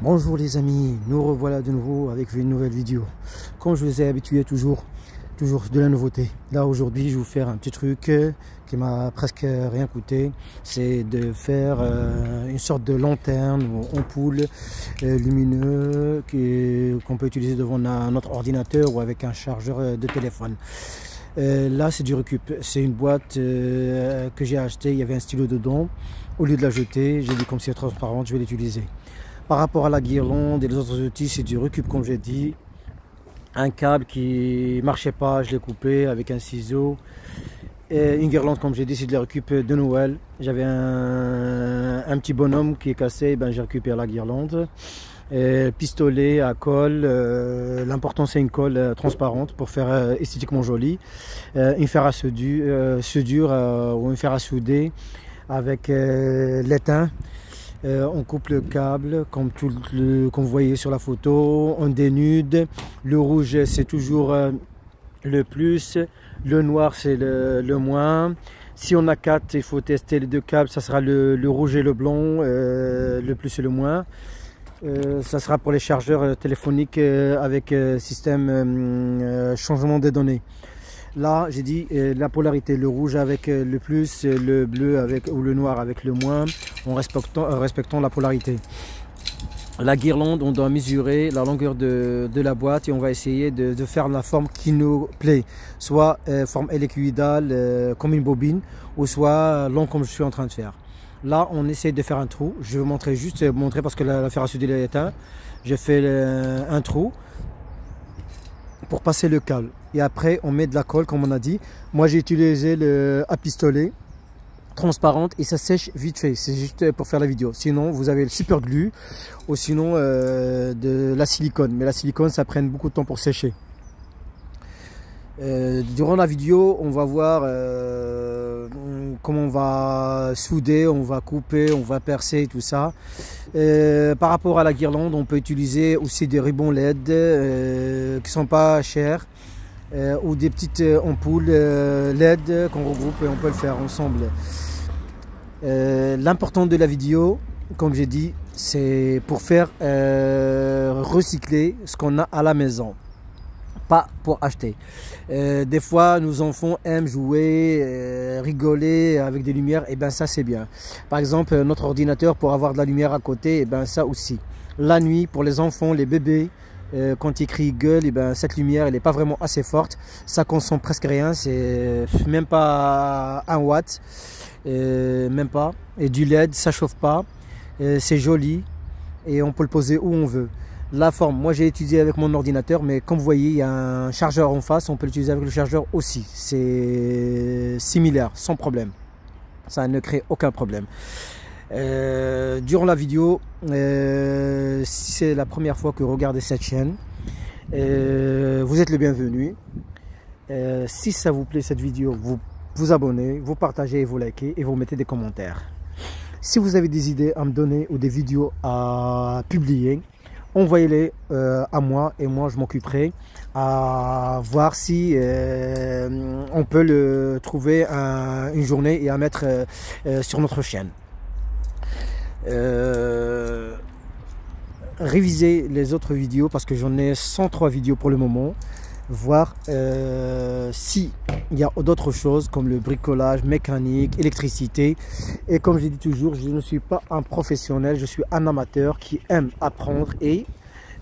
Bonjour les amis, nous revoilà de nouveau avec une nouvelle vidéo. Comme je vous ai habitué toujours de la nouveauté. Là aujourd'hui je vais vous faire un petit truc qui m'a presque rien coûté. C'est de faire une sorte de lanterne ou ampoule lumineux qu'on peut utiliser devant notre ordinateur ou avec un chargeur de téléphone. Là c'est du récup, c'est une boîte que j'ai acheté, il y avait un stylo dedans. Au lieu de la jeter, j'ai dit comme c'est transparent, je vais l'utiliser. Par rapport à la guirlande et les autres outils, c'est du récup comme j'ai dit. Un câble qui marchait pas, je l'ai coupé avec un ciseau. Et une guirlande comme j'ai dit, c'est de la récup de Noël. J'avais un petit bonhomme qui est cassé, ben, j'ai récupéré la guirlande. Pistolet à colle, l'important c'est une colle transparente pour faire esthétiquement joli. Une fer à soudure ou une fer à souder avec l'étain. On coupe le câble comme vous voyez sur la photo, on dénude. Le rouge c'est toujours le plus, le noir c'est le moins. Si on a 4, il faut tester les deux câbles, ça sera le rouge et le blanc, le plus et le moins. Ça sera pour les chargeurs téléphoniques avec système changement des données. Là j'ai dit la polarité, le rouge avec le plus, le bleu avec ou le noir avec le moins, en respectant la polarité. La guirlande, on doit mesurer la longueur de la boîte et on va essayer de faire la forme qui nous plaît, soit forme hélicoïdale comme une bobine, ou soit long comme je suis en train de faire. Là on essaie de faire un trou, je vais vous montrer parce que la fer à souder est éteinte. J'ai fait un trou pour passer le câble et après on met de la colle comme on a dit. Moi j'ai utilisé à pistolet transparente et ça sèche vite fait, c'est juste pour faire la vidéo. Sinon vous avez le super glue ou sinon de la silicone, mais la silicone ça prend beaucoup de temps pour sécher. Durant la vidéo on va voir comment on va souder, on va couper, on va percer tout ça. Par rapport à la guirlande, on peut utiliser aussi des rubans LED qui sont pas chers ou des petites ampoules LED qu'on regroupe et on peut le faire ensemble. L'important de la vidéo, comme j'ai dit, c'est pour faire recycler ce qu'on a à la maison, pas pour acheter. Des fois nos enfants aiment jouer, rigoler avec des lumières, et ben ça c'est bien. Par exemple notre ordinateur pour avoir de la lumière à côté, et ben ça aussi. La nuit pour les enfants, les bébés, quand ils crient gueule, et ben cette lumière elle n'est pas vraiment assez forte, ça consomme presque rien, c'est même pas 1 watt, même pas. Et du LED ça chauffe pas, c'est joli et on peut le poser où on veut. La forme, moi j'ai utilisé avec mon ordinateur, mais comme vous voyez il y a un chargeur en face, on peut l'utiliser avec le chargeur aussi, c'est similaire, sans problème, ça ne crée aucun problème. Durant la vidéo, si c'est la première fois que vous regardez cette chaîne, vous êtes le bienvenu. Si ça vous plaît cette vidéo, vous vous abonnez, vous partagez, vous likez et vous mettez des commentaires. Si vous avez des idées à me donner ou des vidéos à publier, envoyez-les à moi et moi je m'occuperai à voir si on peut le trouver une journée et à mettre sur notre chaîne. Réviser les autres vidéos parce que j'en ai 103 vidéos pour le moment, voir si il y a d'autres choses comme le bricolage, mécanique, électricité. Et comme je dis toujours, je ne suis pas un professionnel, je suis un amateur qui aime apprendre et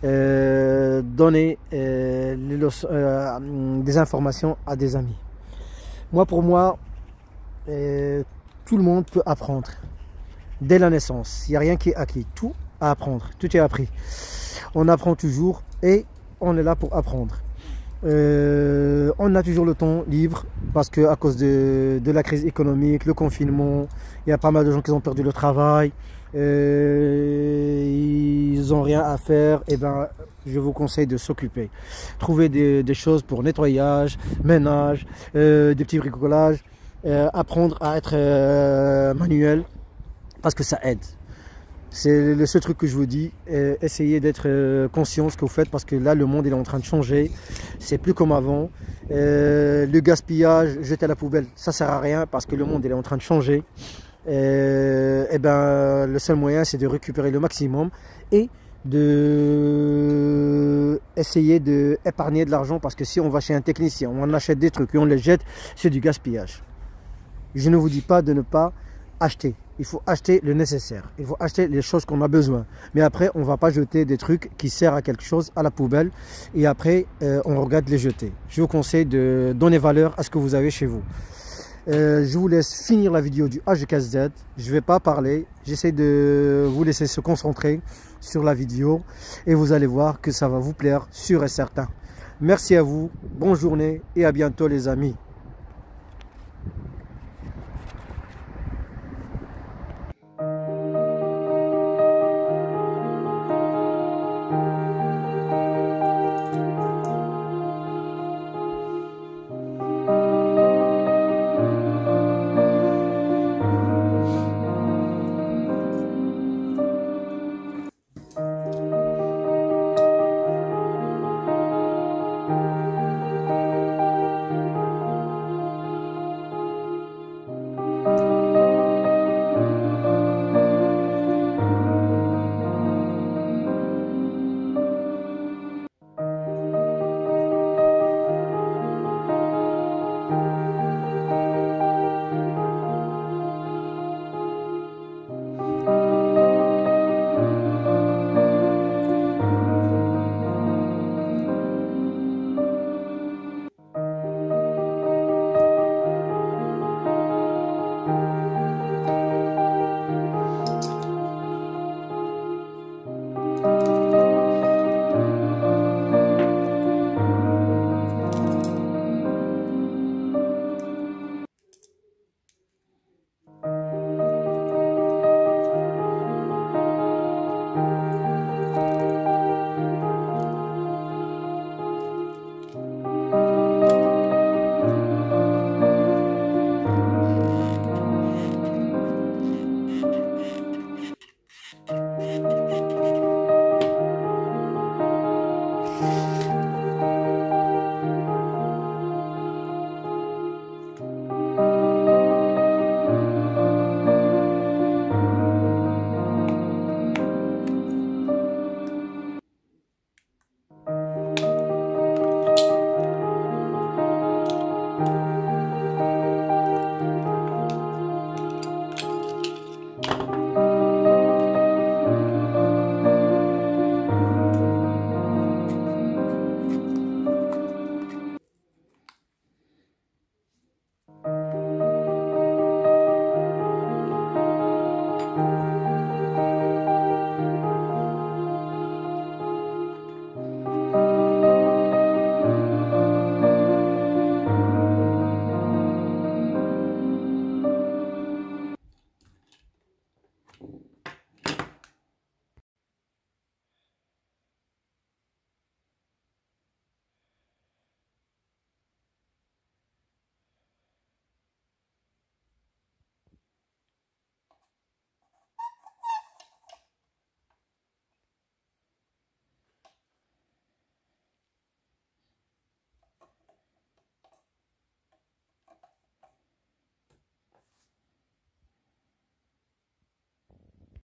donner des informations à des amis. Pour moi, tout le monde peut apprendre dès la naissance. Il n'y a rien qui est acquis, tout à apprendre, tout est appris. On apprend toujours et on est là pour apprendre. On a toujours le temps libre parce que à cause de la crise économique, le confinement, il y a pas mal de gens qui ont perdu le travail, ils n'ont rien à faire. Et ben je vous conseille de s'occuper, trouver des choses pour nettoyage, ménage, des petits bricolages, apprendre à être manuel parce que ça aide. C'est le seul truc que je vous dis, essayez d'être conscient de ce que vous faites parce que là le monde il est en train de changer, c'est plus comme avant. Le gaspillage, jeter à la poubelle, ça sert à rien parce que le monde il est en train de changer. Et ben le seul moyen c'est de récupérer le maximum et de essayer d'épargner de l'argent, parce que si on va chez un technicien, on achète des trucs et on les jette, c'est du gaspillage. Je ne vous dis pas de ne pas acheter. Il faut acheter le nécessaire. Il faut acheter les choses qu'on a besoin. Mais après, on ne va pas jeter des trucs qui servent à quelque chose à la poubelle. Et après, on regarde les jeter. Je vous conseille de donner valeur à ce que vous avez chez vous. Je vous laisse finir la vidéo du HKZ. Je ne vais pas parler. J'essaie de vous laisser se concentrer sur la vidéo. Et vous allez voir que ça va vous plaire, sûr et certain. Merci à vous. Bonne journée et à bientôt les amis.